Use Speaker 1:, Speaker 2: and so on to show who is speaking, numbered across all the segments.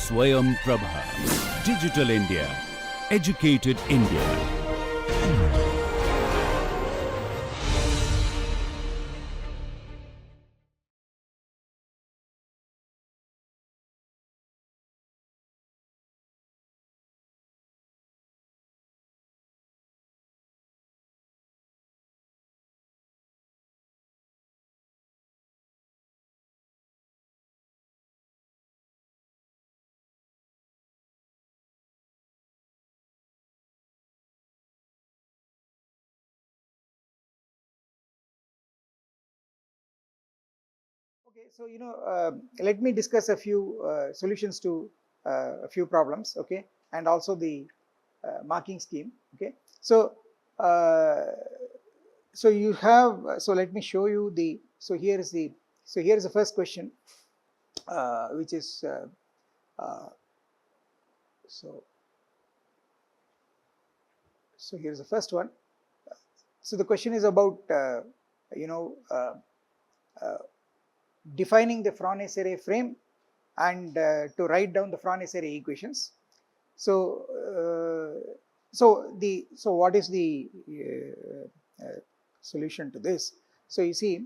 Speaker 1: Swayam Prabha. Digital India. Educated India.
Speaker 2: Okay, so let me discuss a few solutions to a few problems, okay, and also the marking scheme, okay. So, you have, so let me show you the, here is the first question, which is, uh, so, here's the first one. So the question is about, you know, uh, defining the Frenet-Serret frame and to write down the Frenet-Serret equations. So, what is the solution to this? So you see,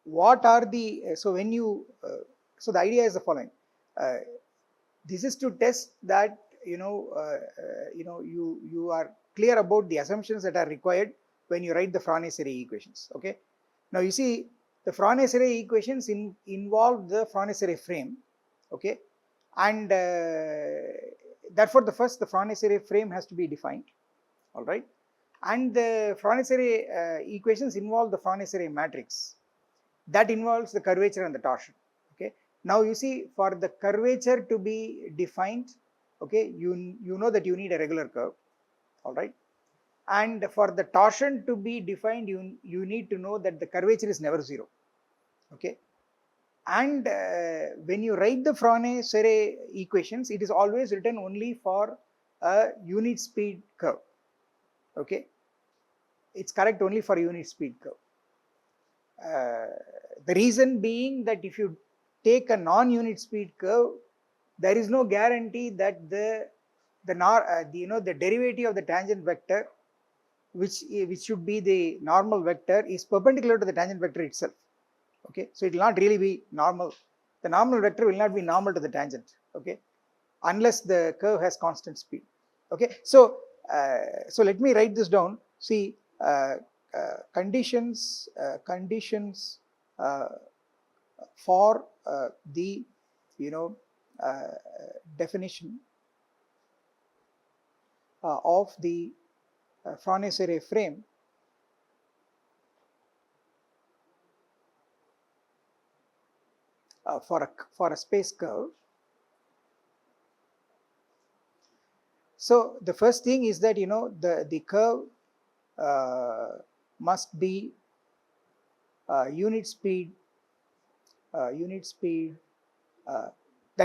Speaker 2: what are the when you so the idea is the following. This is to test that you are clear about the assumptions that are required when you write the Frenet-Serret equations. Okay. Now you see, the Frenet-Serret equations involve the Frenet-Serret frame. Okay, and therefore the Frenet-Serret frame has to be defined. All right, and the Frenet-Serret equations involve the Frenet-Serret matrix that involves the curvature and the torsion. Okay, now you see, for the curvature to be defined, okay, you know that you need a regular curve. All right, and for the torsion to be defined, you need to know that the curvature is never zero. Okay, and when you write the Frenet-Serret equations, it is always written only for a unit speed curve. Okay, it's correct only for unit speed curve. The reason being that if you take a non-unit speed curve, there is no guarantee that the derivative of the tangent vector, which should be the normal vector, is perpendicular to the tangent vector itself. Okay, so it will not really be normal. The normal vector will not be normal to the tangent. Okay, unless the curve has constant speed. Okay, so let me write this down. See, conditions for the definition of the Frenet-Serret frame for a space curve. So the first thing is that the curve must be unit speed. That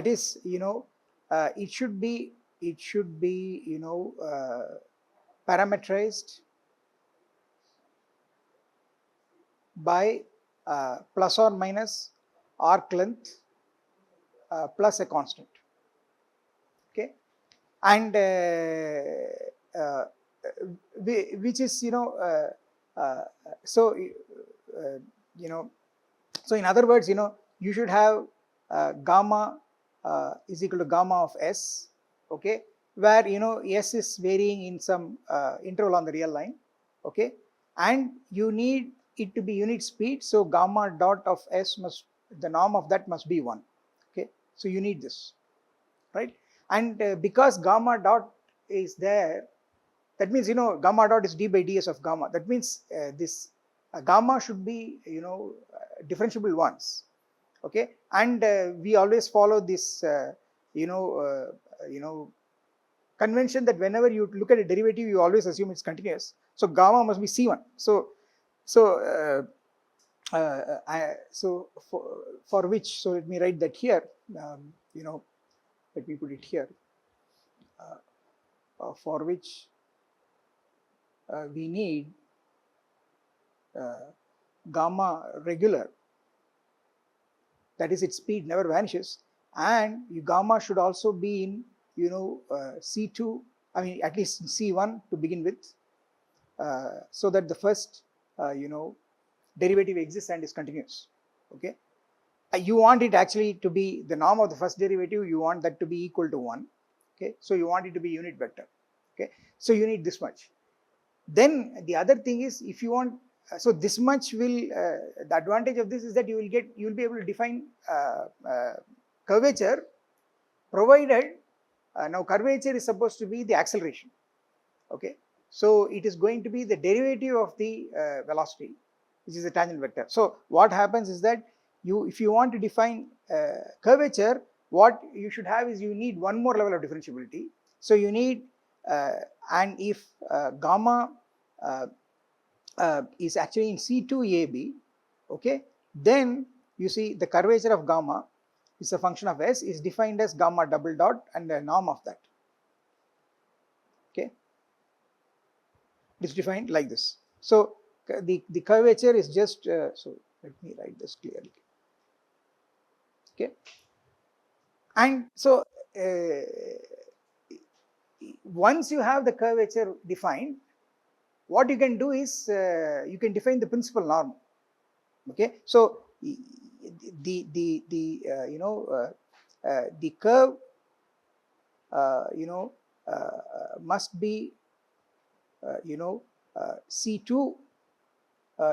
Speaker 2: is, it should be parametrized by plus or minus arc length plus a constant. Okay, and which is so in other words, you should have gamma is equal to gamma of s. Okay, where s is varying in some interval on the real line. Okay, and you need it to be unit speed, so gamma dot of s must, the norm of that must be 1. Okay, so you need this, right? And because gamma dot is there, that means gamma dot is d by ds of gamma. That means this gamma should be differentiable once. Okay, and we always follow this convention that whenever you look at a derivative, you always assume it's continuous. So gamma must be c1. So for which, so let me write that here. Let me put it here. For which we need gamma regular, that is, its speed never vanishes, and gamma should also be in C2, I mean at least C1 to begin with, so that the first derivative exists and is continuous. Okay, you want it actually to be the norm of the first derivative, you want that to be equal to 1. Okay, so you want it to be unit vector. Okay, so you need this much. Then the other thing is, if you want, so this much will, the advantage of this is that you will be able to define curvature, provided now curvature is supposed to be the acceleration. Okay, so it is going to be the derivative of the velocity, which is the tangent vector. So what happens is that if you want to define curvature, what you should have is you need one more level of differentiability. So you need, and if gamma is actually in C2AB, okay, then you see the curvature of gamma is a function of S, is defined as gamma double dot and the norm of that. Okay, it is defined like this. So the curvature is just, so let me write this clearly. Okay, and so once you have the curvature defined, what you can do is you can define the principal norm. Okay, so the curve must be C2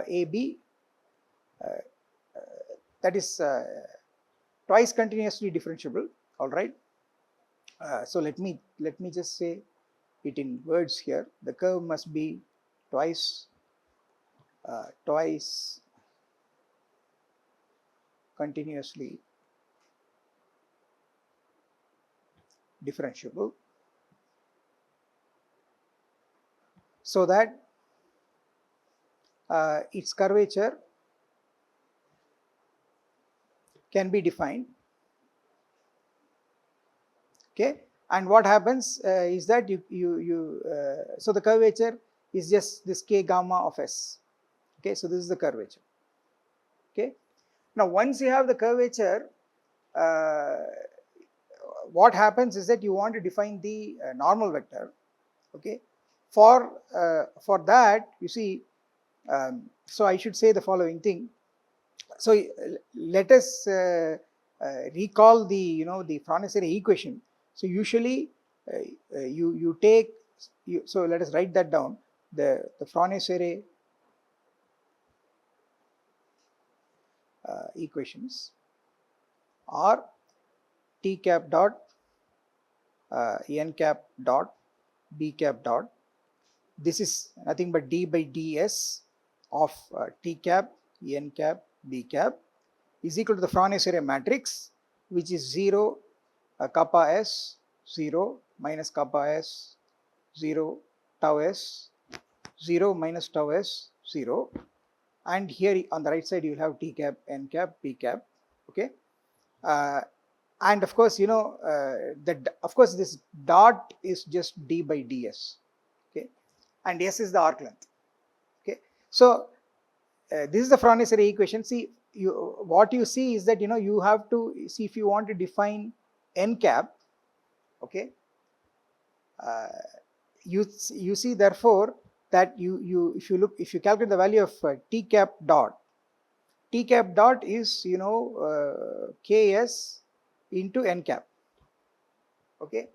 Speaker 2: AB, that is twice continuously differentiable. All right, so let me just say it in words here. The curve must be twice continuously differentiable, so that its curvature can be defined. Okay, and what happens is that so the curvature is just this k gamma of S. Okay, so this is the curvature. Okay, now once you have the curvature, what happens is that you want to define the normal vector. Okay, for that, you see, so I should say the following thing. So let us recall the the Frenet-Serret equation. So usually you take, so let us write that down. The Frenet-Serret equations are t cap dot n cap dot b cap dot. This is nothing but d by ds of t cap n cap b cap is equal to the Frenet-Serret matrix, which is 0 kappa s 0 minus kappa s 0 tau s 0 minus tau s 0, and here on the right side you will have t cap n cap p cap. Okay, and of course of course this dot is just d by ds. Okay, and s is the arc length. Okay, so this is the Frenet-Serret equation. See, what you see is that you have to see, if you want to define n cap. Okay, you see therefore that if you calculate the value of t cap dot is ks into n cap. Okay,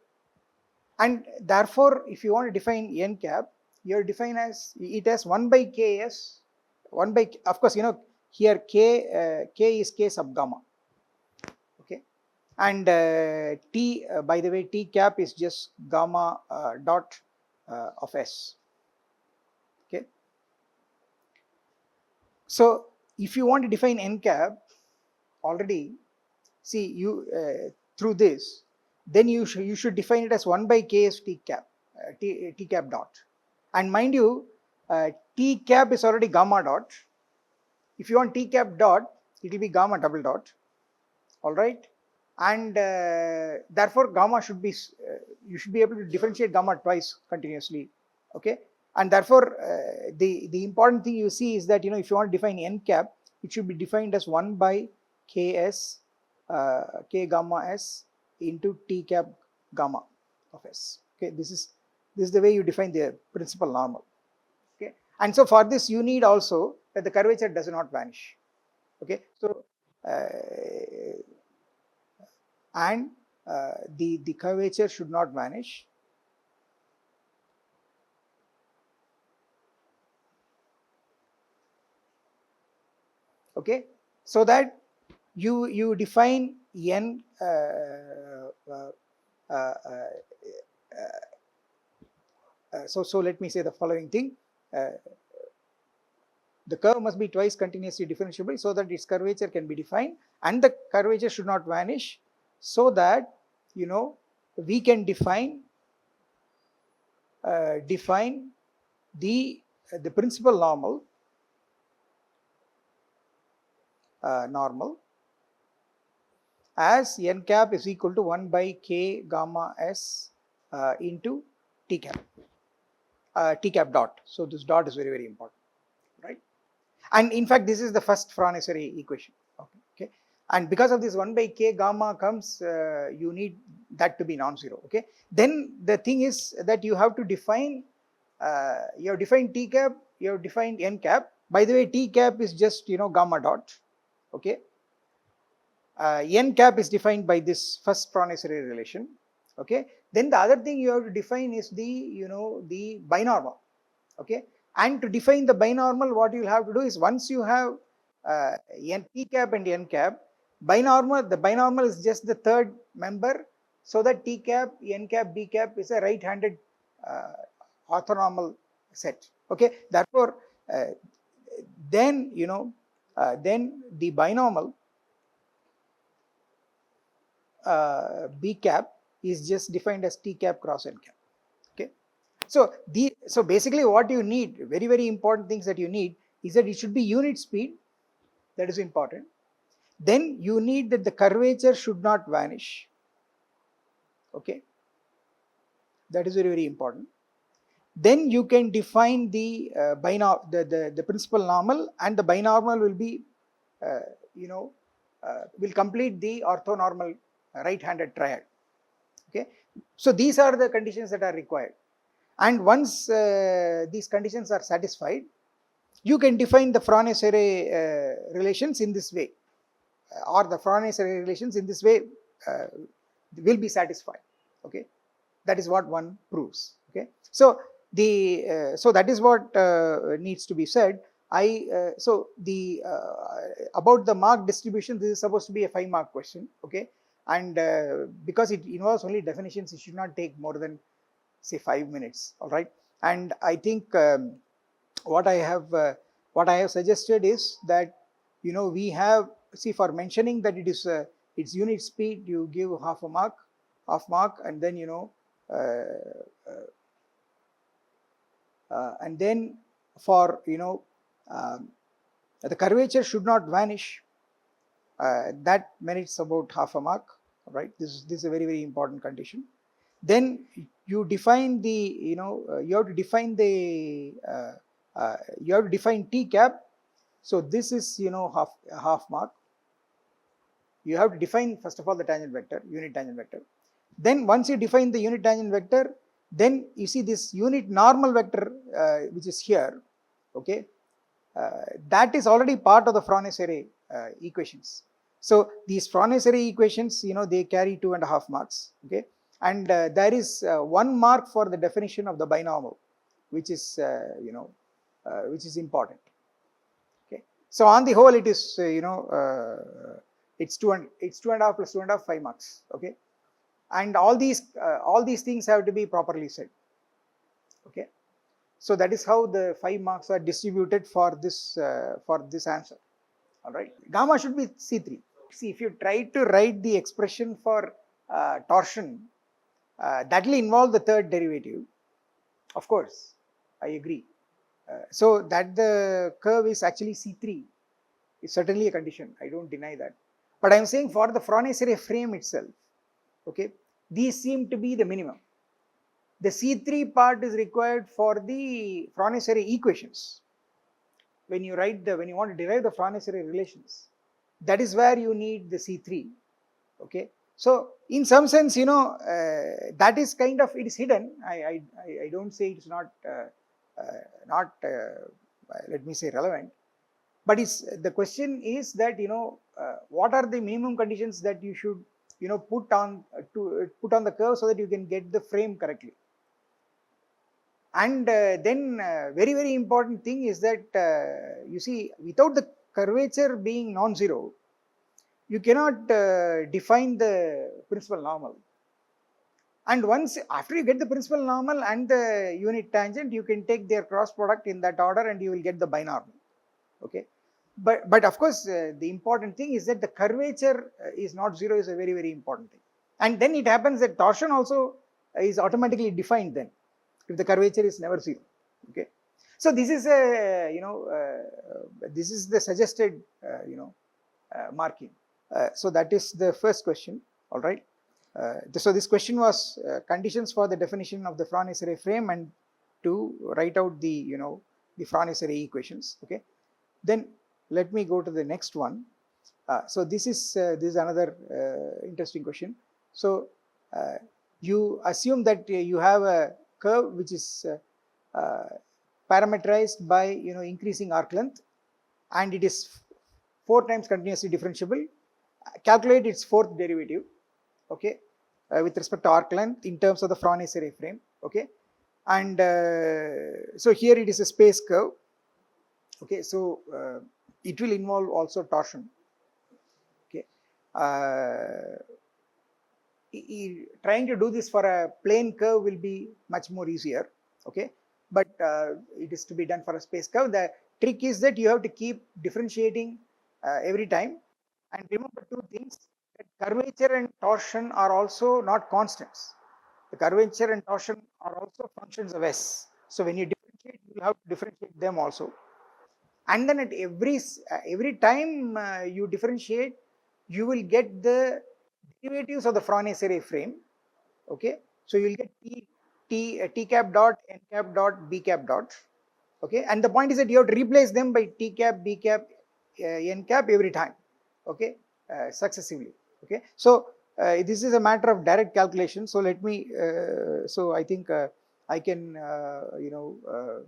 Speaker 2: and therefore if you want to define n cap, you define it as 1 by ks, 1 by, of course here k is k sub gamma. Okay, and t, by the way, t cap is just gamma dot of s. Okay, so if you want to define n cap, already see you through this, then you should define it as 1 by ks t cap, t cap dot, and mind you t cap is already gamma dot. If you want t cap dot, it will be gamma double dot. All right, and therefore gamma should be, you should be able to differentiate gamma twice continuously. Okay, and therefore the important thing you see is that if you want to define n cap, it should be defined as 1 by ks k gamma s into t cap gamma of s. Okay, this is the way you define the principal normal. Okay, and so for this you need also that the curvature does not vanish. Okay, so and the curvature should not vanish. Okay, so that you define n so let me say the following thing. The curve must be twice continuously differentiable so that its curvature can be defined, and the curvature should not vanish, so that we can define the principal normal as n cap is equal to 1 by k gamma s into t cap dot. So this dot is very, very important, right? And in fact, this is the first Frenet-Serret equation. Okay, and because of this 1 by k gamma comes, you need that to be non-zero. Okay, then the thing is that you have to define, you have defined t cap, you have defined n cap. By the way, t cap is just gamma dot. Okay, n cap is defined by this first Frenet-Serret relation. Okay, then the other thing you have to define is the the binormal. Okay, and to define the binormal, what you will have to do is, once you have n t cap and n cap, the binormal is just the third member, so that t cap, n cap, b cap is a right-handed orthonormal set. Okay, therefore then then the binormal b cap is just defined as t cap cross n cap. Okay, so basically what you need, very, very important things that you need, is that it should be unit speed. That is important. Then you need that the curvature should not vanish. Okay, that is very, very important. Then you can define the the principal normal, and the binormal will be will complete the orthonormal right-handed triad. Okay, so these are the conditions that are required, and once these conditions are satisfied, you can define the Frenet-Serret relations in this way, or the Frenet-Serret relations in this way will be satisfied. Okay, that is what one proves. Okay, so so that is what needs to be said. So the about the mark distribution, this is supposed to be a 5-mark question. Okay, and because it involves only definitions, it should not take more than, say, 5 minutes. All right, and I think what I have suggested is that we have, see, for mentioning that it is its unit speed, you give half mark, and then and then for the curvature should not vanish, that merits about half a mark. Right, this is a very, very important condition. Then you define the you have to define the you have to define t cap. So this is half mark. You have to define, first of all, the tangent vector, unit tangent vector. Then once you define the unit tangent vector, then you see this unit normal vector which is here. Okay, that is already part of the Frenet-Serret equations. So these Frenet-Serret equations, they carry 2.5 marks. Okay, and there is 1 mark for the definition of the binormal, which is which is important. Okay, so on the whole, it is it's 2.5 plus 2.5, 5 marks. Okay, and all these things have to be properly said. Okay, so that is how the 5 marks are distributed for this answer. All right, gamma should be C3. See, if you try to write the expression for torsion, that will involve the third derivative. Of course, I agree. So that the curve is actually C3 is certainly a condition. I don't deny that. But I am saying for the Frenet-Serret frame itself, okay, these seem to be the minimum. The C3 part is required for the Frenet-Serret equations. When you want to derive the Frenet-Serret relations, that is where you need the C3. Okay. So in some sense, you know, that is kind of, it is hidden. I don't say it's not not let me say relevant, but it's the question is that, you know, what are the minimum conditions that you should, you know, put on to put on the curve so that you can get the frame correctly. And then very important thing is that you see, without the curvature being non-zero, you cannot define the principal normal. And once after you get the principal normal and the unit tangent, you can take their cross product in that order and you will get the binormal. Okay. But of course, the important thing is that the curvature is not zero is a very important thing. And then it happens that torsion also is automatically defined then, if the curvature is never zero. Okay. So this is a, you know, this is the suggested, you know, marking. So that is the first question. All right. So this question was conditions for the definition of the Frenet-Serret frame and to write out the, you know, the Frenet-Serret equations. Okay. Then let me go to the next one. So this is another interesting question. So you assume that you have a curve which is parametrized by, you know, increasing arc length, and it is 4 times continuously differentiable. Calculate its fourth derivative. Okay, with respect to arc length in terms of the Frenet-Serret frame. Okay, and so here it is a space curve. Okay, so it will involve also torsion. Okay, trying to do this for a plane curve will be much more easier. Okay, but it is to be done for a space curve. The trick is that you have to keep differentiating every time, and remember two things: that curvature and torsion are also not constants. The curvature and torsion are also functions of S. So when you differentiate, you will have to differentiate them also. And then at every time you differentiate, you will get the derivatives of the Frenet-Serret frame. Okay, so you will get t cap dot n cap dot b cap dot. Okay, and the point is that you have to replace them by t cap, b cap, n cap every time. Okay, successively. Okay, so this is a matter of direct calculation. So let me. So I think I can you know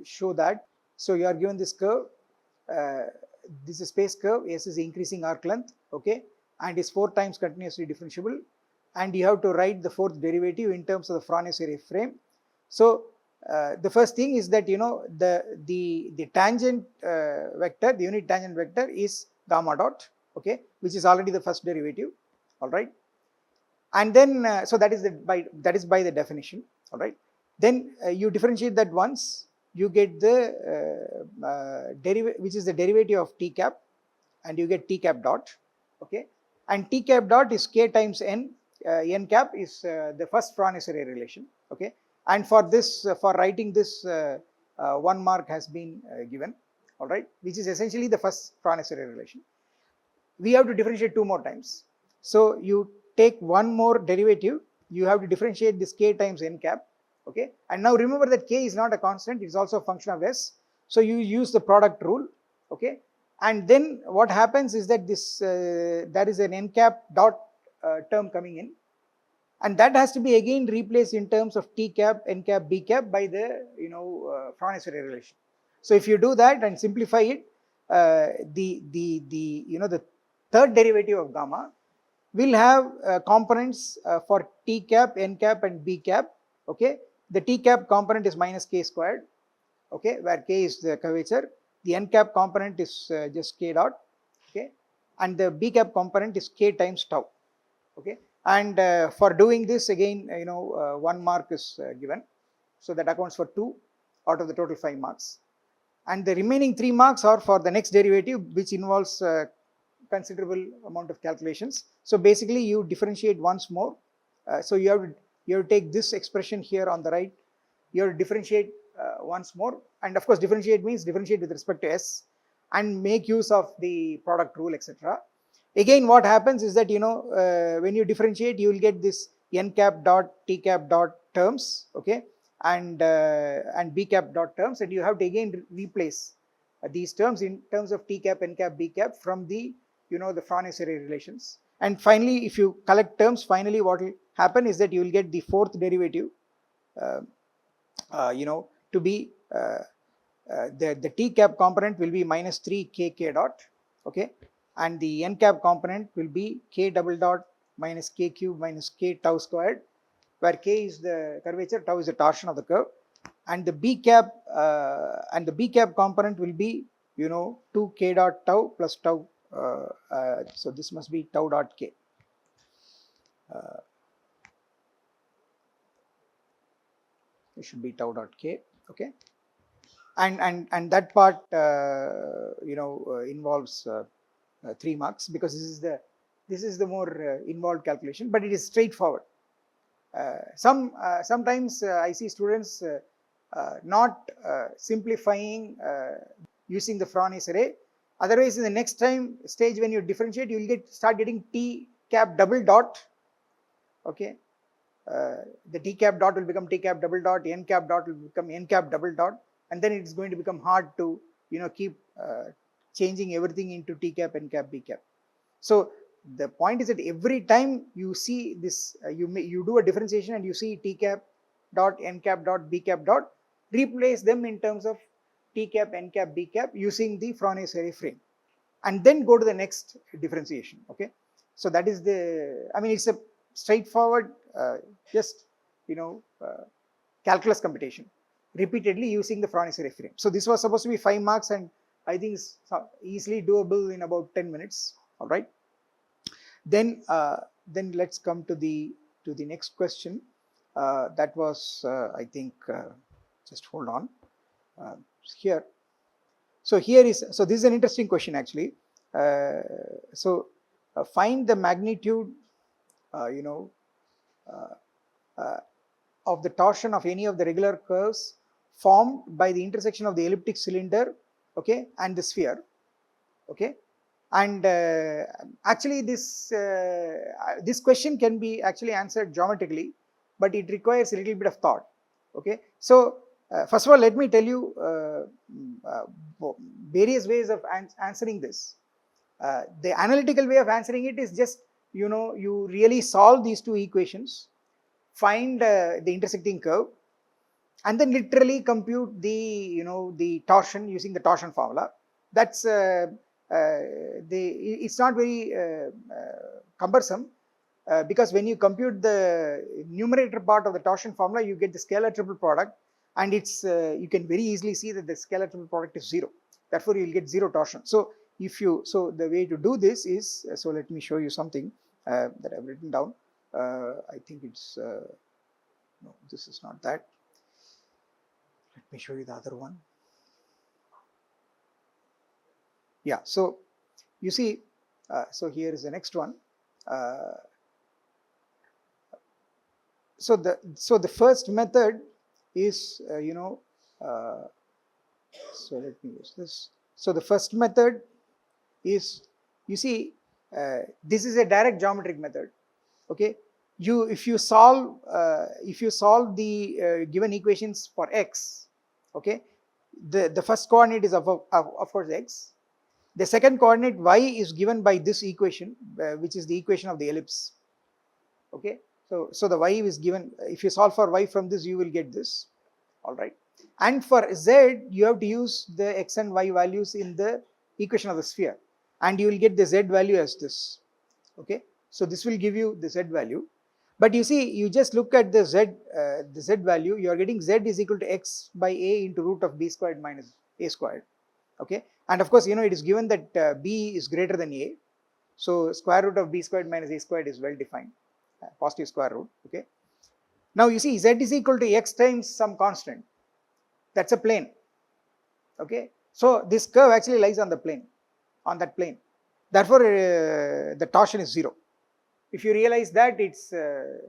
Speaker 2: show that. So you are given this curve. This is space curve. S is increasing arc length. Okay, and is 4 times continuously differentiable. And you have to write the fourth derivative in terms of the Frenet-Serret frame. So the first thing is that, you know, the tangent vector, the unit tangent vector is gamma dot. Okay, which is already the first derivative. All right, and then so that is by the definition. All right, then you differentiate that once, you get the derivative, which is the derivative of t cap, and you get t cap dot. Okay, and t cap dot is k times n. N cap is the first Frenet-Serret relation. Okay, and for this, for writing this, 1 mark has been given. All right, which is essentially the first Frenet-Serret relation. We have to differentiate 2 more times. So you take 1 more derivative. You have to differentiate this k times n cap. Okay, and now remember that k is not a constant; it is also a function of s. So you use the product rule. Okay, and then what happens is that this there is an n cap dot term coming in, and that has to be again replaced in terms of t cap, n cap, b cap by the, you know, Frenet-Serret relation. So if you do that and simplify it, the you know, the third derivative of gamma will have components for t cap, n cap, and b cap. Okay, the t cap component is minus k squared. Okay, where k is the curvature. The n cap component is just k dot. Okay, and the b cap component is k times tau. Okay, and for doing this again, you know, 1 mark is given, so that accounts for 2 out of the total 5 marks, and the remaining 3 marks are for the next derivative, which involves considerable amount of calculations. So basically you differentiate once more. So you have to take this expression here on the right, you have to differentiate once more, and of course differentiate means differentiate with respect to s, and make use of the product rule, etc. Again, what happens is that, you know, when you differentiate, you will get this n cap dot t cap dot terms. Okay, and b cap dot terms, and you have to again replace these terms in terms of t cap, n cap, b cap from the, you know, the Frenet-Serret relations. And finally, if you collect terms, finally what will happen is that you will get the fourth derivative, you know, to be the t cap component will be minus 3 k dot, okay, and the n cap component will be k double dot minus k cube minus k tau squared, where k is the curvature, tau is the torsion of the curve, and the b cap component will be, you know, 2 k dot tau plus tau, so this must be tau dot k. It should be tau dot k, okay, and that part you know involves 3 marks, because this is the more involved calculation, but it is straightforward. Sometimes I see students not simplifying using the Frenet-Serret. Otherwise, in the next time stage when you differentiate, you will start getting t cap double dot, okay. The t cap dot will become t cap double dot, n cap dot will become n cap double dot, and then it is going to become hard to, you know, keep changing everything into t cap, n cap, b cap. So the point is that every time you see this, you do a differentiation and you see t cap dot, n cap dot, b cap dot, replace them in terms of t cap, n cap, b cap using the Frenet-Serret frame, and then go to the next differentiation, okay. So that is the, I mean, it's a straightforward just, you know, calculus computation repeatedly using the Frenet-Serret frame. So this was supposed to be 5 marks, and I think it's easily doable in about 10 minutes. All right. Then let's come to the next question. That was I think just hold on here. So this is an interesting question actually. Find the magnitude you know of the torsion of any of the regular curves formed by the intersection of the elliptic cylinder, okay, and the sphere, okay. And actually this question can be actually answered geometrically, but it requires a little bit of thought, okay. So first of all, let me tell you various ways of answering this. The analytical way of answering it is just, you know, you really solve these two equations, find the intersecting curve, and then literally compute the, you know, the torsion using the torsion formula. That's it's not very cumbersome, because when you compute the numerator part of the torsion formula, you get the scalar triple product, and it's you can very easily see that the scalar triple product is 0. Therefore, you will get 0 torsion. So the way to do this is, so let me show you something that I've written down. I think it's no, this is not that. Let me show you the other one. Yeah, so you see, so here is the next one. So the first method is you know, so let me use this. So the first method is, you see, this is a direct geometric method, okay. If you solve the given equations for x, okay, the first coordinate is of course x. The second coordinate y is given by this equation, which is the equation of the ellipse, okay. So the y is given. If you solve for y from this, you will get this, all right. And for z, you have to use the x and y values in the equation of the sphere, and you will get the z value as this, okay. So this will give you the z value. But you see, you just look at the z value, you are getting z is equal to x by a into root of b squared minus a squared, okay. And of course, you know, it is given that b is greater than a, so square root of b squared minus a squared is well defined, positive square root, okay. Now you see, z is equal to x times some constant, that's a plane, okay. So this curve actually lies on the plane, on that plane. Therefore, the torsion is 0. If you realize that, it's there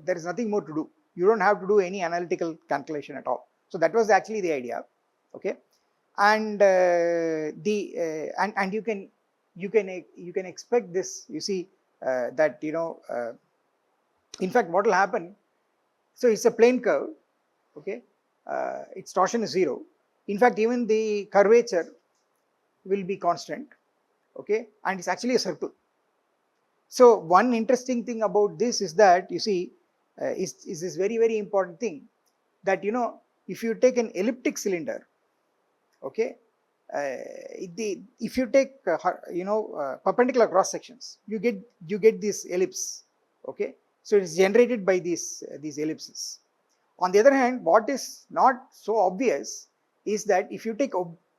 Speaker 2: is nothing more to do. You don't have to do any analytical calculation at all. So that was actually the idea, okay. And and you can expect this. You see that, you know, in fact, what will happen? So it's a plane curve, okay. Its torsion is 0. In fact, even the curvature will be constant, okay, and it's actually a circle. So one interesting thing about this is that, you see, is this very important thing, that if you take an elliptic cylinder, okay, if you take perpendicular cross sections, you get this ellipse, okay. So it is generated by these ellipses. On the other hand, what is not so obvious is that if you take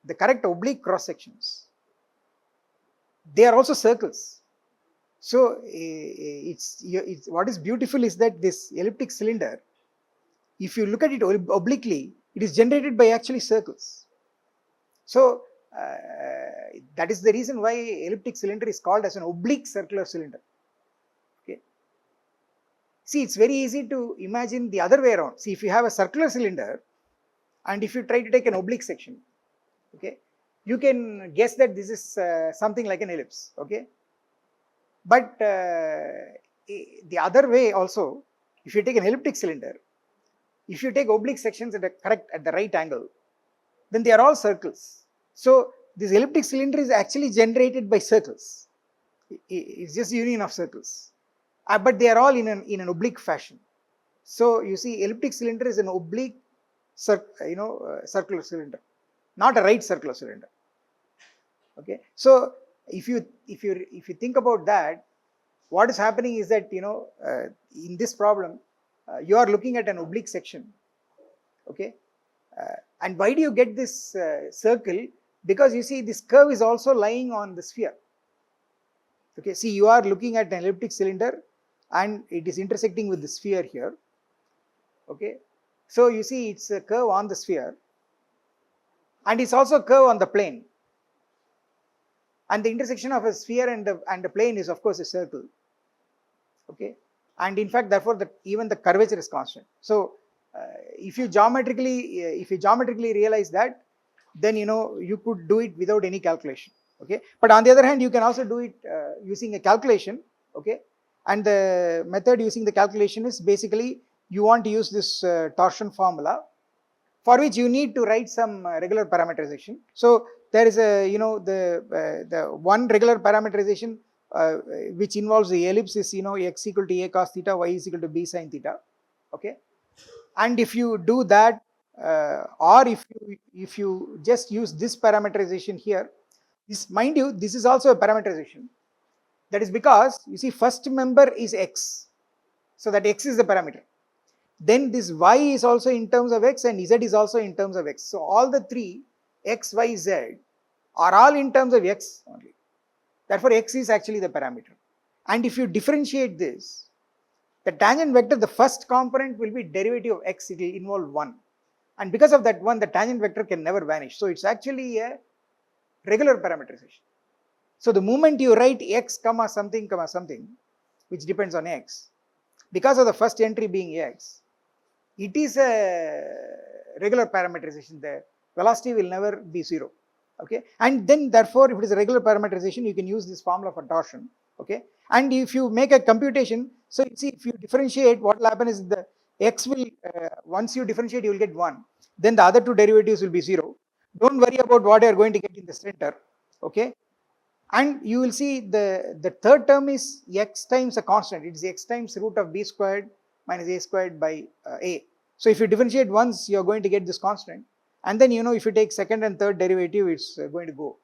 Speaker 2: the correct oblique cross sections, they are also circles. So it's what is beautiful is that this elliptic cylinder, if you look at it obliquely, it is generated by actually circles. So that is the reason why elliptic cylinder is called as an oblique circular cylinder. Okay. See, it's very easy to imagine the other way around. See, if you have a circular cylinder and if you try to take an oblique section, okay, you can guess that this is something like an ellipse, okay. But the other way also, if you take an elliptic cylinder, if you take oblique sections at the right angle, then they are all circles. So this elliptic cylinder is actually generated by circles. It's just union of circles, but they are all in an oblique fashion. So you see, elliptic cylinder is an oblique circular cylinder, not a right circular cylinder. Okay. So if you think about that, what is happening is that in this problem you are looking at an oblique section, okay, and why do you get this circle? Because you see, this curve is also lying on the sphere. Okay, see, you are looking at an elliptic cylinder and it is intersecting with the sphere here. Okay, so you see, it's a curve on the sphere and it's also a curve on the plane, and the intersection of a sphere and the plane is of course a circle. Okay, and in fact, therefore, even the curvature is constant. So if you geometrically realize that, then you could do it without any calculation. Okay, but on the other hand, you can also do it using a calculation. Okay, and the method using the calculation is basically, you want to use this torsion formula, for which you need to write some regular parametrization. So there is a the one regular parametrization which involves the ellipse is x equal to a cos theta, y is equal to b sin theta. Okay, and if you do that, or if you just use this parametrization here, this, mind you, this is also a parametrization. That is because, you see, first member is x, so that x is the parameter. Then this y is also in terms of x and z is also in terms of x. So all the three, x, y, z, are all in terms of x only. Therefore, x is actually the parameter. And if you differentiate this, the tangent vector, the first component will be derivative of x, it will involve 1. And because of that 1, the tangent vector can never vanish. So it's actually a regular parametrization. So the moment you write x comma something, which depends on x, because of the first entry being x, it is a regular parametrization. The velocity will never be 0. Okay, and then therefore, if it is a regular parametrization, you can use this formula for torsion. Okay, and if you make a computation, so you see, if you differentiate, what will happen is the x will once you differentiate, you will get 1. Then the other two derivatives will be 0. Don't worry about what you are going to get in the center. Okay, and you will see the third term is x times a constant. It is x times root of b squared minus a squared by a. So if you differentiate once, you are going to get this constant. And then if you take second and third derivative, it's going to go.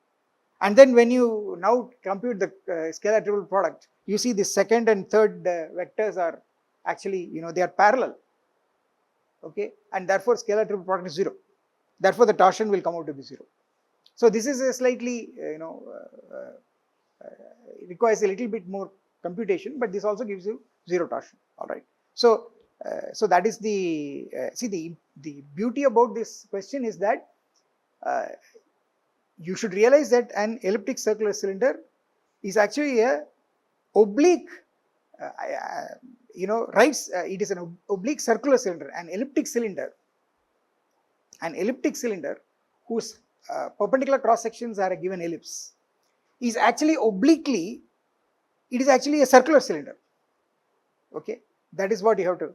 Speaker 2: And then when you now compute the scalar triple product, you see the second and third vectors are actually, they are parallel. Okay, and therefore scalar triple product is 0. Therefore the torsion will come out to be 0. So this is a slightly, requires a little bit more computation, but this also gives you 0 torsion. All right. So so that is the see, the beauty about this question is that you should realize that an elliptic circular cylinder is actually a oblique it is an oblique circular cylinder. An elliptic cylinder whose perpendicular cross sections are a given ellipse is actually obliquely, it is actually a circular cylinder. Okay, that is what you have to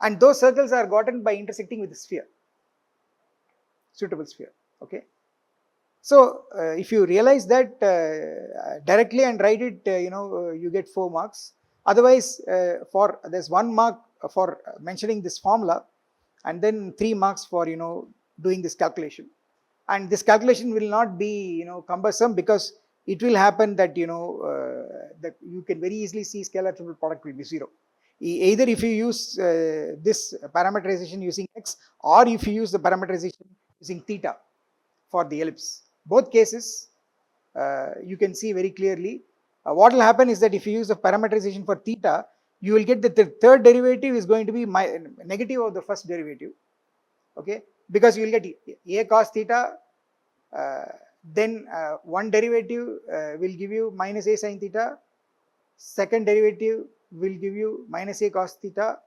Speaker 2: and those circles are gotten by intersecting with the sphere, suitable sphere. Okay, So if you realize that directly and write it, you get 4 marks. Otherwise, for there's 1 mark for mentioning this formula, and then 3 marks for doing this calculation. And this calculation will not be cumbersome, because it will happen that that you can very easily see scalar triple product will be 0. Either if you use this parametrization using x, or if you use the parametrization using theta for the ellipse. Both cases you can see very clearly. What will happen is that if you use the parametrization for theta, you will get that the third derivative is going to be negative of the first derivative, okay, because you will get a cos theta, then one derivative will give you minus a sin theta, second derivative will give you minus a cos theta,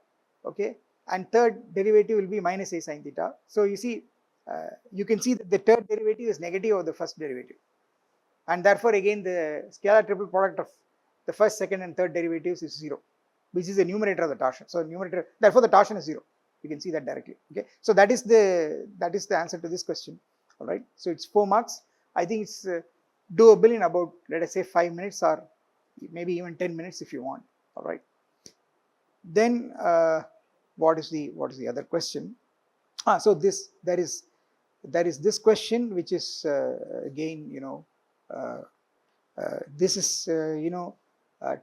Speaker 2: okay, and third derivative will be minus a sin theta. So you see, you can see that the third derivative is negative of the first derivative, and therefore again the scalar triple product of the first, second and third derivatives is 0, which is the numerator of the torsion. So numerator, therefore the torsion is 0. You can see that directly, okay. So that is the answer to this question. All right, so it's 4 marks. I think it's doable in about, let us say, 5 minutes, or maybe even 10 minutes if you want. All right, then what is the other question? So this, there is this question, which is again this is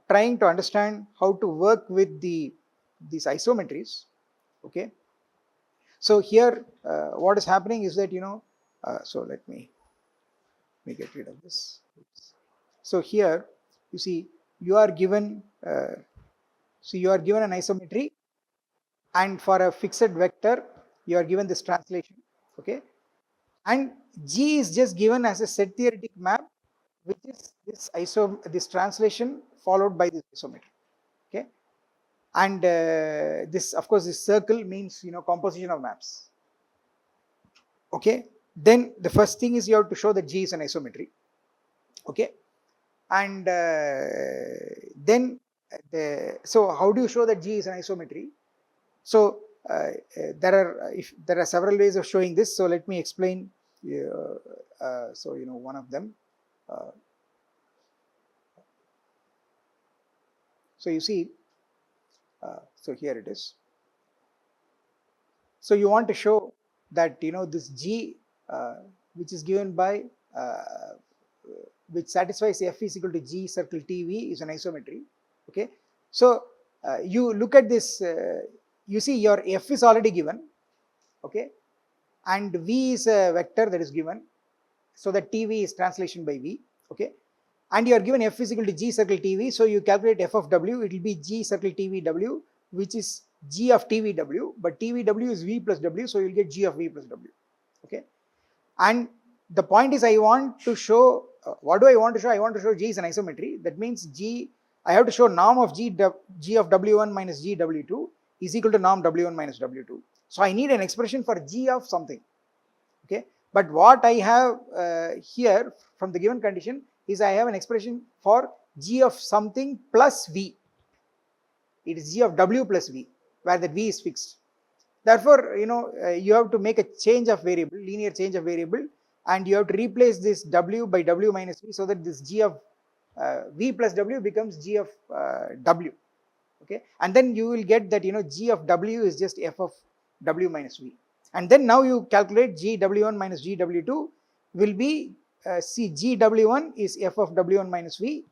Speaker 2: trying to understand how to work with these isometries, okay. So here what is happening is that so let me get rid of this. So here you see, you are given an isometry, and for a fixed vector you are given this translation, okay, and G is just given as a set theoretic map, which is this translation followed by this isometry, okay, and this, of course, this circle means composition of maps, okay. Then the first thing is you have to show that G is an isometry, okay, and then so how do you show that G is an isometry? So there are several ways of showing this. So let me explain. So one of them. So you see, so here it is. So you want to show that this G, which is given by which satisfies F is equal to G circle TV, is an isometry, okay. So you look at this, you see your F is already given, okay, and V is a vector that is given, so that TV is translation by V, okay, and you are given F is equal to G circle TV, so you calculate F of W, it will be G circle TV W, which is G of TV W, but TV W is V plus W, so you will get G of V plus W, okay. And the point is, I want to show, what do I want to show? I want to show G is an isometry. That means G, I have to show norm of G of W1 minus G W2 is equal to norm W1 minus W2. So I need an expression for G of something, okay. But what I have here from the given condition is I have an expression for G of something plus V. It is G of W plus V, where that V is fixed. Therefore, you have to make a change of variable, linear change of variable, and you have to replace this W by W minus V, so that this G of V plus W becomes G of W, okay. And then you will get that G of W is just F of W minus V. And then now you calculate G W1 minus G W2 will be, see, G W1 is F of W1 minus V,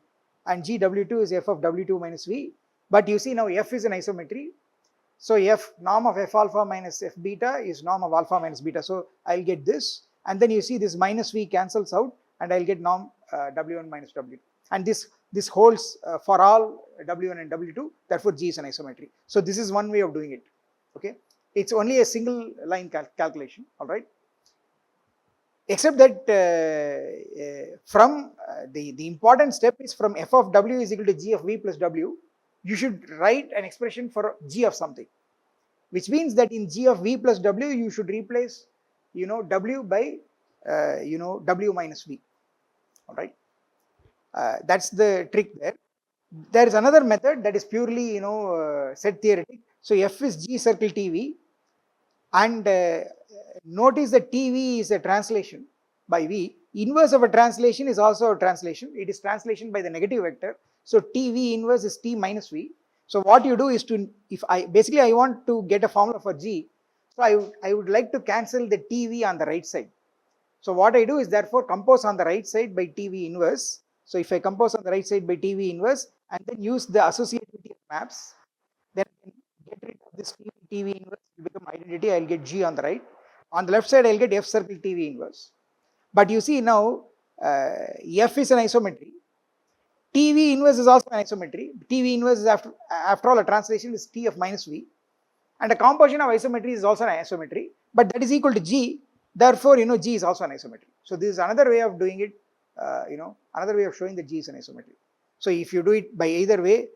Speaker 2: and G W2 is F of W2 minus V. But you see now F is an isometry. So F, norm of F alpha minus F beta is norm of alpha minus beta. So I'll get this, and then you see this minus V cancels out, and I'll get norm W1 minus W2. And this holds for all W1 and W2, therefore G is an isometry. So this is one way of doing it, okay. It's only a single line calculation, all right. Except that from the important step is, from F of W is equal to G of V plus W, you should write an expression for G of something, which means that in G of V plus W you should replace W by W minus V, all right. That's the trick there. There is another method that is purely set theoretic. So F is G circle TV, and notice that TV is a translation by V, inverse of a translation is also a translation. It is translation by the negative vector. So TV inverse is T minus V. So what you do is to, if I want to get a formula for G, so I would like to cancel the TV on the right side. So what I do is therefore compose on the right side by TV inverse. So if I compose on the right side by TV inverse and then use the associativity of maps, then I can get rid of this TV inverse, will become identity, I will get G on the right. On the left side I will get F circle TV inverse. But you see now, F is an isometry. TV inverse is also an isometry. TV inverse is after all a translation is T of minus V. And a composition of isometry is also an isometry. But that is equal to G. Therefore, G is also an isometry. So this is another way of doing it, another way of showing that G is an isometry. So if you do it by either way,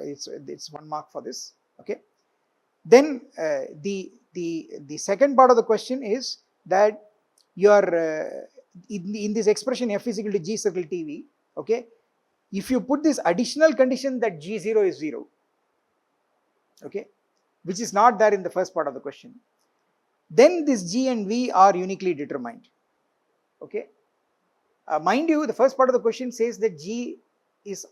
Speaker 2: it's 1 mark for this. Okay. Then the second part of the question is that you are in this expression F is equal to G circle TV. Okay. If you put this additional condition that G0 is 0, okay, which is not there in the first part of the question, then this G and V are uniquely determined. Okay. Mind you, the first part of the question says that G is,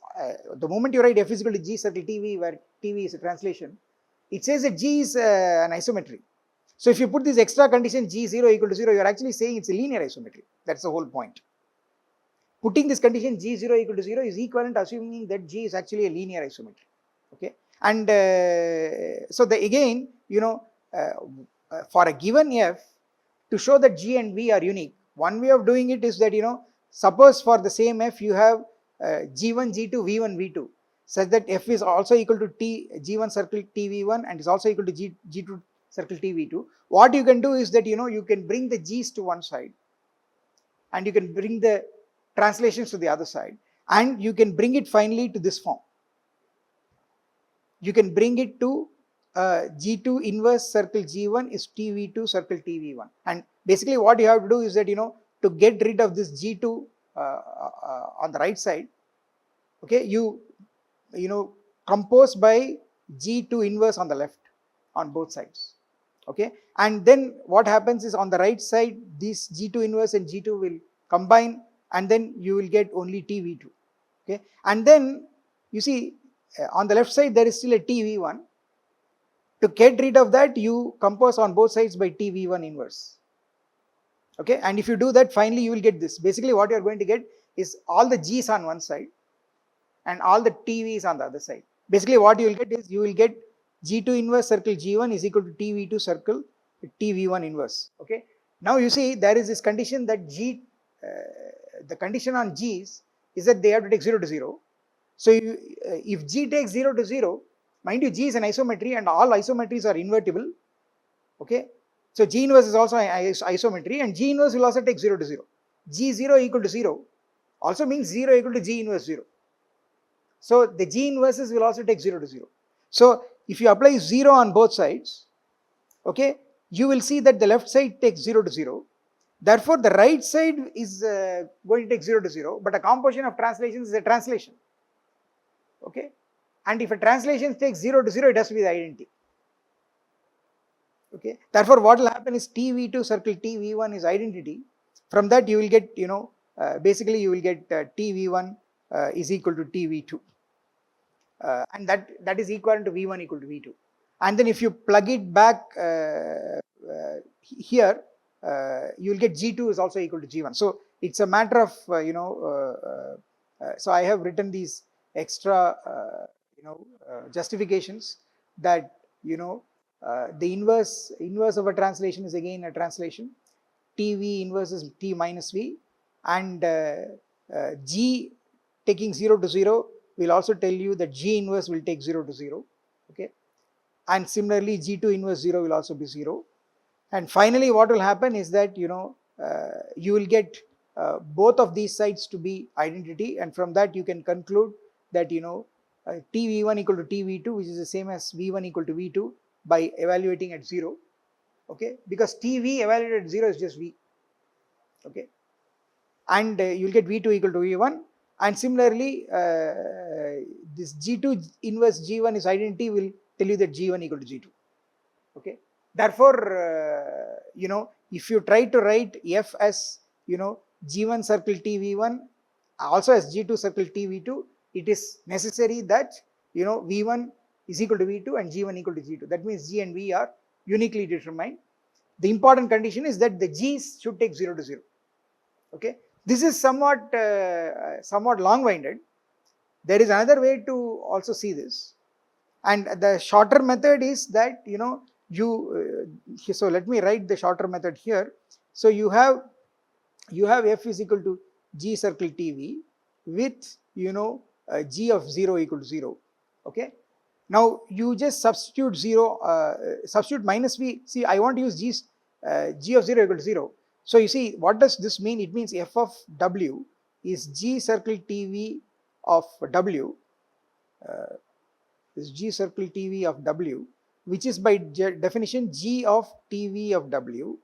Speaker 2: the moment you write F is equal to G circle TV, where TV is a translation, it says that G is an isometry. So if you put this extra condition G0 equal to 0, you are actually saying it's a linear isometry. That's the whole point. Putting this condition G0 equal to 0 is equivalent assuming that G is actually a linear isometry. Okay. And so again, for a given F, to show that G and V are unique, one way of doing it is that, suppose for the same F you have G1, G2, V1, V2, such that F is also equal to G1 circle TV1 and is also equal to G2 circle TV2. What you can do is that, you can bring the G's to one side and you can bring the translations to the other side, and you can bring it finally to this form. You can bring it to G2 inverse circle G1 is TV2 circle TV1. And basically what you have to do is that, to get rid of this G2 on the right side, okay, you compose by G2 inverse on the left on both sides. Okay. And then what happens is on the right side, this G2 inverse and G2 will combine, and then you will get only TV2. Okay. And then you see, on the left side there is still a TV1. To get rid of that, you compose on both sides by TV1 inverse. Okay. And if you do that, finally you will get this. Basically what you are going to get is all the G's on one side and all the TV's on the other side. Basically what you will get is, you will get G2 inverse circle G1 is equal to TV2 circle TV1 inverse. Okay. Now you see, there is this condition that the condition on G's is that they have to take 0 to 0. So if G takes 0 to 0, mind you, G is an isometry and all isometries are invertible. Okay. So G inverse is also an isometry, and G inverse will also take 0 to 0. G0 equal to 0 also means 0 equal to G inverse 0. So the G inverses will also take 0 to 0. So if you apply 0 on both sides, okay, you will see that the left side takes 0 to 0. Therefore, the right side is going to take 0 to 0, but a composition of translations is a translation. Okay. And if a translation takes 0 to 0, it has to be the identity. Okay. Therefore, what will happen is TV2 circle TV1 is identity. From that you will get, basically you will get TV1 is equal to TV2. And that is equivalent to V1 equal to V2. And then if you plug it back here, you will get G2 is also equal to G1. So it's a matter of, so I have written these extra, justifications that, the inverse of a translation is again a translation. TV inverse is T minus V, and G taking 0 to 0 will also tell you that G inverse will take 0 to 0. Okay. And similarly, G2 inverse 0 will also be 0. And finally, what will happen is that, you will get both of these sides to be identity, and from that you can conclude that, TV1 equal to TV2, which is the same as V1 equal to V2 by evaluating at 0. Okay. Because TV evaluated at 0 is just V. Okay. And you will get V2 equal to V1. And similarly, this G2 inverse G1 is identity will tell you that G1 equal to G2. Okay. Therefore, if you try to write f as g1 circle tv1 also as g2 circle tv2, it is necessary that v1 is equal to v2 and g1 equal to g2. That means g and v are uniquely determined. The important condition is that the g's should take 0 to 0. Okay, this is somewhat long-winded. There is another way to also see this, and the shorter method is that so let me write the shorter method here. So you have f is equal to g circle tv with g of 0 equal to 0. Okay, now you just substitute substitute minus v. See, I want to use g of 0 equal to 0. So you see, what does this mean? It means f of w is g circle tv of w, is g circle tv of w, which is by definition g of tv of w,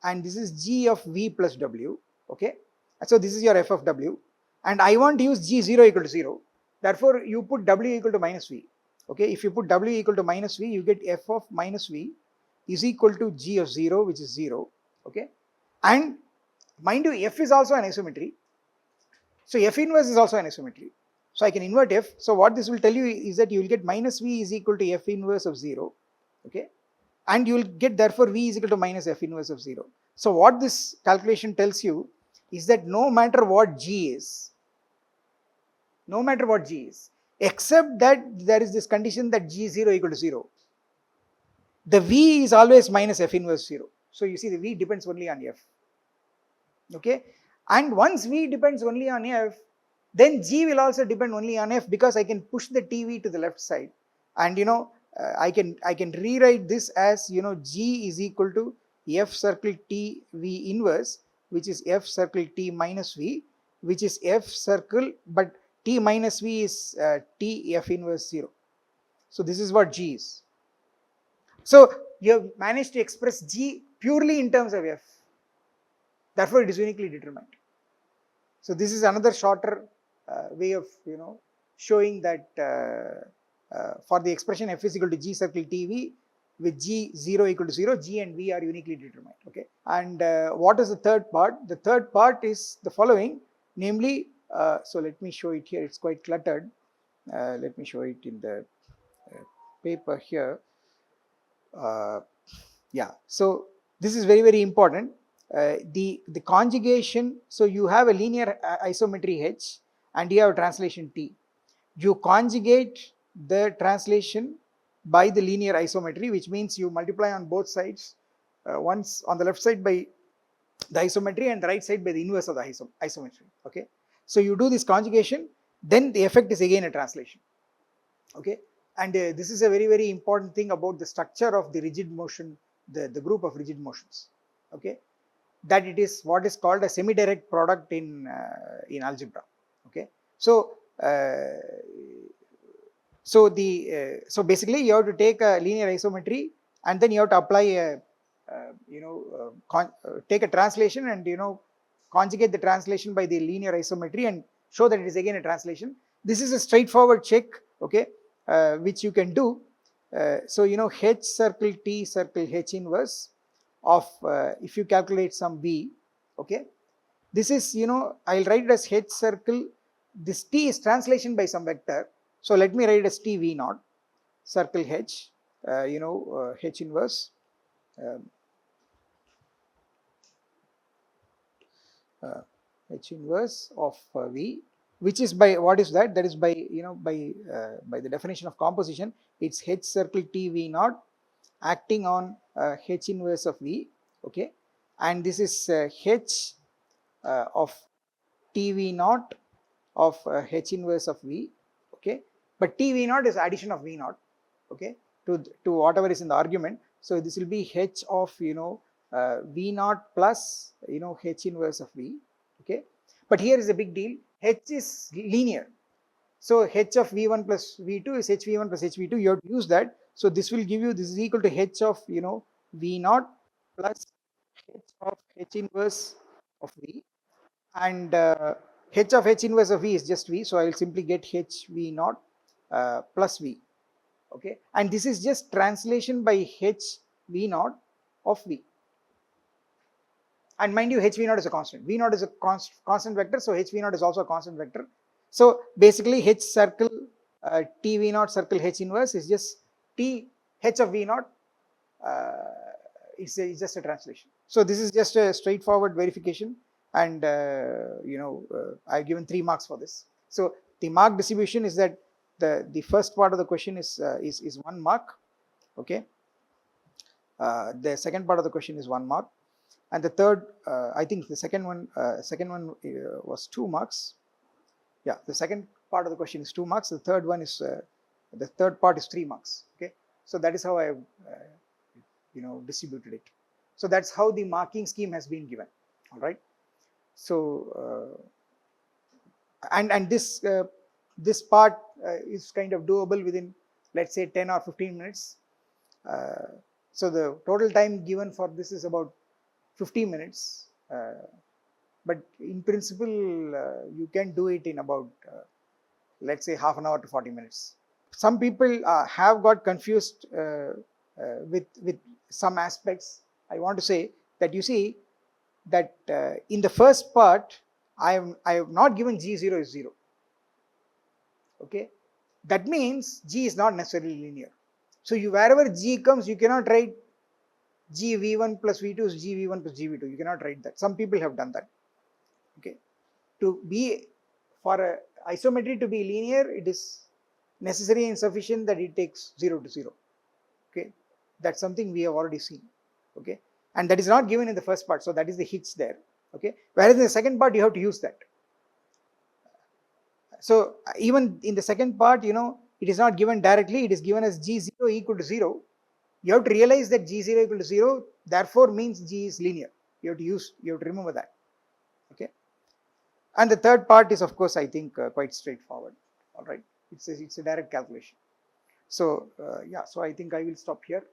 Speaker 2: and this is g of v plus w. Okay, so this is your f of w, and I want to use g 0 equal to 0. Therefore, you put w equal to minus v. Okay, if you put w equal to minus v, you get f of minus v is equal to g of 0, which is 0. Okay, and mind you, f is also an isometry. So f inverse is also an isometry. So I can invert f. So what this will tell you is that you will get minus v is equal to f inverse of 0. Okay, and you will get therefore v is equal to minus f inverse of 0. So what this calculation tells you is that no matter what g is, except that there is this condition that g is 0 equal to 0, the v is always minus f inverse 0. So you see, the v depends only on f. Okay, and once v depends only on f, then g will also depend only on f, because I can push the tv to the left side, and I can rewrite this as g is equal to f circle t v inverse, which is f circle t minus v, which is f circle, but t minus v is t f inverse 0. So this is what g is. So you have managed to express g purely in terms of f. Therefore, it is uniquely determined. So this is another shorter way of showing that for the expression f is equal to g circle tv with g 0 equal to 0, g and v are uniquely determined. Okay, and what is the third part? The third part is the following, namely, so let me show it here. It's quite cluttered. Let me show it in the paper here. Yeah, so this is very, very important. The conjugation, so you have a linear isometry h and you have a translation t. You conjugate the translation by the linear isometry, which means you multiply on both sides, once on the left side by the isometry and the right side by the inverse of the isometry. Okay, so you do this conjugation, then the effect is again a translation. Okay, and this is a very, very important thing about the structure of the rigid motion, the group of rigid motions. Okay, that it is what is called a semi-direct product in algebra. Okay, so so basically you have to take a linear isometry and then you have to apply a take a translation and conjugate the translation by the linear isometry and show that it is again a translation. This is a straightforward check. Okay, which you can do. So h circle t circle h inverse of if you calculate some v. Okay, this is I'll write it as h circle, this t is translation by some vector, so let me write it as t v naught circle h, h inverse h inverse of v, which is by, what is that? That is by by the definition of composition, it's h circle t v naught acting on h inverse of v. Okay, and this is h of t v naught of h inverse of v. Okay, but t v naught is addition of v naught. Okay, to whatever is in the argument. So this will be h of v naught plus h inverse of v. Okay, but here is a big deal. H is linear, so h of v1 plus v2 is h v1 plus h v2. You have to use that. So this will give you, this is equal to h of v naught plus h of h inverse of v, and h of h inverse of v is just v, so I will simply get h v naught plus v. Okay, and this is just translation by h v naught of v. And mind you, h v naught is a constant. V naught is a constant vector, so h v naught is also a constant vector. So basically, h circle t v naught circle h inverse is just t h of v naught. It's just a translation. So this is just a straightforward verification, and I've given 3 marks for this. So the mark distribution is that the first part of the question is 1 mark, okay. The second part of the question is 1 mark, and the third, I think the second one was 2 marks. Yeah, the second part of the question is 2 marks. The third one is the third part is 3 marks. Okay, so that is how I have distributed it. So that's how the marking scheme has been given. All right. So and this part is kind of doable within, let's say, 10 or 15 minutes. So the total time given for this is about 15 minutes. But in principle, you can do it in about, let's say, half an hour to 40 minutes. Some people have got confused with some aspects. I want to say that you see that in the first part, I have not given G0 is 0. Okay, that means G is not necessarily linear. So wherever G comes, you cannot write G V1 plus V2 is G V1 plus G V2. You cannot write that. Some people have done that. Okay, for a isometry to be linear, it is necessary and sufficient that it takes 0 to 0. Okay, that's something we have already seen. Okay, and that is not given in the first part, so that is the hitch there. Okay, whereas in the second part you have to use that. So even in the second part, it is not given directly, it is given as G0 equal to 0. You have to realize that G0 equal to 0 therefore means G is linear. You have to remember that. Okay, and the third part is, of course, I think quite straightforward. All right, it's a direct calculation. So yeah, so I think I will stop here.